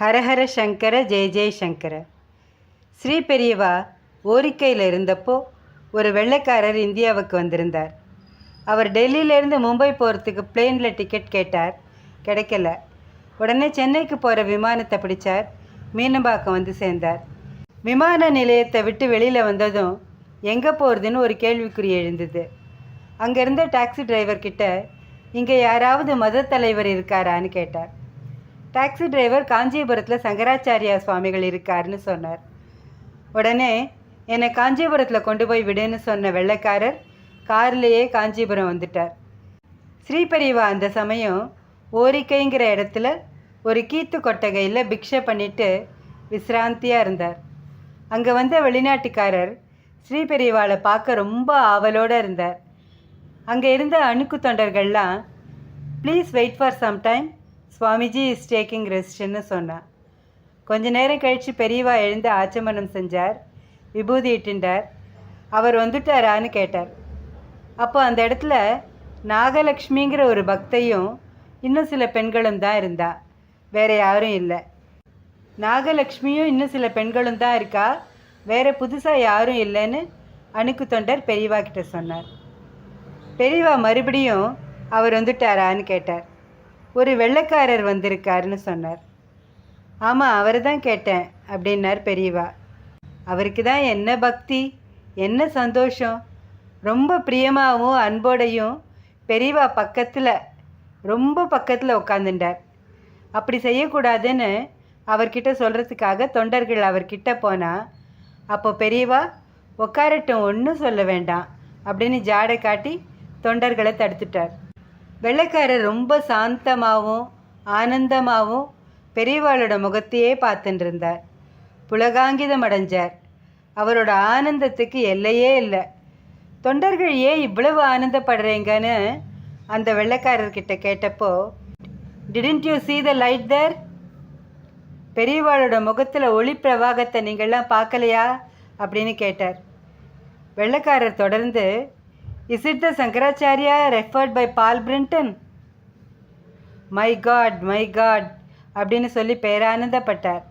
ஹரஹர சங்கர ஜெய ஜெயசங்கர. ஸ்ரீ பெரியவா ஓரிக்கையில் இருந்தப்போ ஒரு வெள்ளைக்காரர் இந்தியாவுக்கு வந்திருந்தார். அவர் டெல்லியிலேருந்து மும்பை போகிறதுக்கு பிளேனில் டிக்கெட் கேட்டார், கிடைக்கல. உடனே சென்னைக்கு போகிற விமானத்தை பிடிச்சார். மீனம்பாக்கம் வந்து சேர்ந்தார். விமான நிலையத்தை விட்டு வெளியில் வந்ததும் எங்கே போகிறதுன்னு ஒரு கேள்விக்குறி எழுந்தது. அங்கே இருந்த டாக்ஸி டிரைவர்கிட்ட இங்கே யாராவது மத தலைவர் இருக்காரான்னு கேட்டார். டாக்ஸி டிரைவர் காஞ்சிபுரத்தில் சங்கராச்சாரியா சுவாமிகள் இருக்காருன்னு சொன்னார். உடனே என்னை காஞ்சிபுரத்தில் கொண்டு போய் விடுன்னு சொன்ன வெள்ளைக்காரர் கார்லேயே காஞ்சிபுரம் வந்துட்டார். ஸ்ரீபெரியவா அந்த சமயம் ஓரிக்கைங்கிற இடத்துல ஒரு கீத்து கொட்டகையில் பிக்ஷை பண்ணிட்டு விசிராந்தியாக இருந்தார். அங்கே வந்த வெளிநாட்டுக்காரர் ஸ்ரீபெரியவாளை பார்க்க ரொம்ப ஆவலோடு இருந்தார். அங்கே இருந்த அணுக்கு தொண்டர்கள்லாம் please wait for some time, Swamiji is taking ரெஸ்ட்னு சொன்னார். கொஞ்ச நேரம் கழித்து பெரியவா எழுந்து ஆச்சமனம் செஞ்சார், விபூதி இட்டுண்டார். அவர் வந்துட்டாரான்னு கேட்டார். அப்போ அந்த இடத்துல நாகலக்ஷ்மிங்கிற ஒரு பக்தையும் இன்னும் சில பெண்களும் தான் இருந்தா, வேறு யாரும் இல்லை. நாகலக்ஷ்மியும் இன்னும் சில பெண்களும் தான் இருக்கா, வேறு புதுசாக யாரும் இல்லைன்னு அணுக்கு தொண்டர் பெரியவா கிட்ட சொன்னார். பெரியவா மறுபடியும் அவர் வந்துட்டாரான்னு கேட்டார். ஒரு வெள்ளைக்காரர் வந்திருக்காருன்னு சொன்னார். ஆமாம், அவர் தான் கேட்டேன் அப்படின்னார் பெரியவா. அவருக்கு தான் என்ன பக்தி, என்ன சந்தோஷம். ரொம்ப பிரியமாகவும் அன்போடையும் பெரியவா பக்கத்தில், ரொம்ப பக்கத்தில் உட்காந்துட்டார். அப்படி செய்யக்கூடாதுன்னு அவர்கிட்ட சொல்கிறதுக்காக தொண்டர்கள் அவர்கிட்ட போனால், அப்போ பெரியவா உட்காரட்டும், ஒன்றும் சொல்ல வேண்டாம் அப்படின்னு ஜாடை காட்டி தொண்டர்களை தடுத்துட்டார். வெள்ளைக்காரர் ரொம்ப சாந்தமாகவும் ஆனந்தமாகவும் பெரியவாளோட முகத்தையே பார்த்துட்டு இருந்தார். புலகாங்கிதம் அடைஞ்சார். அவரோட ஆனந்தத்துக்கு எல்லையே இல்லை. தொண்டர்கள் ஏன் இவ்வளவு ஆனந்தப்படுறீங்கன்னு அந்த வெள்ளைக்காரர்கிட்ட கேட்டப்போ, didn't you see the light there? பெரியவாளோட முகத்தில் ஒளி பிரவாகத்தை நீங்கள்லாம் பார்க்கலையா அப்படின்னு கேட்டார். வெள்ளைக்காரர் தொடர்ந்து, is it the Shankaracharya referred by Paul Brunton? My God my God அப்படின்னு சொல்லி பேரானந்தப்பட்டார்.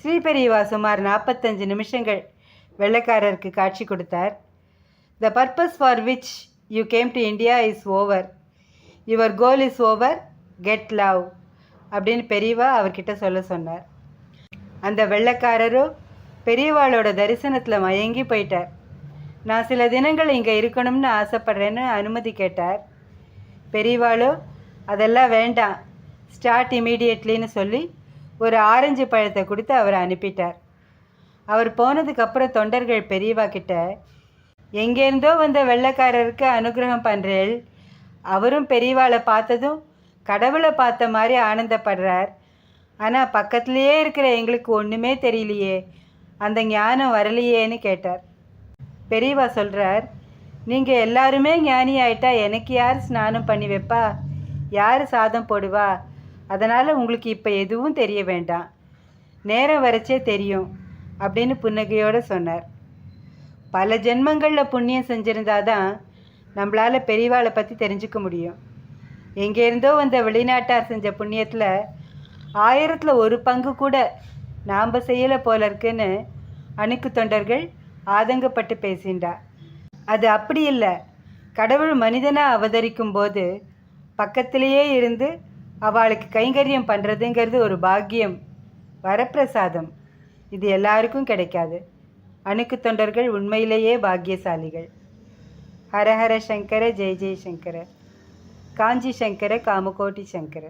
ஸ்ரீபெரியவா சுமார் 45 நிமிஷங்கள் வெள்ளைக்காரருக்கு காட்சி கொடுத்தார். The purpose for which you came to India is over, your goal is over, get love அப்படின்னு பெரியவா அவர்கிட்ட சொல்ல சொன்னார். அந்த வெள்ளைக்காரரோ பெரியவாளோட தரிசனத்தில் மயங்கி போயிட்டார். நான் சில தினங்கள் இங்கே இருக்கணும்னு ஆசைப்பட்றேன்னு அனுமதி கேட்டார். பெரியவாளோ அதெல்லாம் வேண்டாம், ஸ்டார்ட் இமீடியட்லின்னு சொல்லி ஒரு ஆரஞ்சு பழத்தை கொடுத்து அவரை அனுப்பிட்டார். அவர் போனதுக்கப்புறம் தொண்டர்கள் பெரியவா கிட்ட, எங்கேருந்தோ வந்த வெள்ளைக்காரருக்கு அனுகிரகம் பண்ணுறேள், அவரும் பெரியவாளை பார்த்ததும் கடவுளை பார்த்த மாதிரி ஆனந்தப்படுறார், ஆனால் பக்கத்துலேயே இருக்கிற எங்களுக்கு ஒன்றுமே தெரியலையே, அந்த ஞானம் வரலையேன்னு கேட்டார். பெரியவா சொல்கிறார், நீங்கள் எல்லாருமே ஞானி ஆயிட்டா எனக்கு யார் ஸ்நானம் பண்ணி வைப்பா, யார் சாதம் போடுவா, அதனால் உங்களுக்கு இப்போ எதுவும் தெரிய வேண்டாம், நேரம் வரைச்சே தெரியும் அப்படின்னு புன்னகையோடு சொன்னார். பல ஜென்மங்களில் புண்ணியம் செஞ்சுருந்தாதான் நம்மளால் பெரியவாளை பற்றி தெரிஞ்சுக்க முடியும். எங்கேருந்தோ வந்த வெளிநாட்டார் செஞ்ச புண்ணியத்தில் 1000ல் 1 பங்கு கூட நாம் செய்யலை போல இருக்குன்னு அணுக்கு தொண்டர்கள் ஆதங்கப்பட்டு பேசிண்டா. அது அப்படி இல்லை. கடவுள் மனிதனாக அவதரிக்கும் போது பக்கத்திலேயே இருந்து அவளுக்கு கைங்கரியம் பண்ணுறதுங்கிறது ஒரு பாக்கியம், வரப்பிரசாதம். இது எல்லாருக்கும் கிடைக்காது. அணுக்கு தொண்டர்கள் உண்மையிலேயே பாக்கியசாலிகள். ஹரஹர சங்கர ஜெய ஜெயசங்கர. காஞ்சி சங்கர காமகோட்டி சங்கர.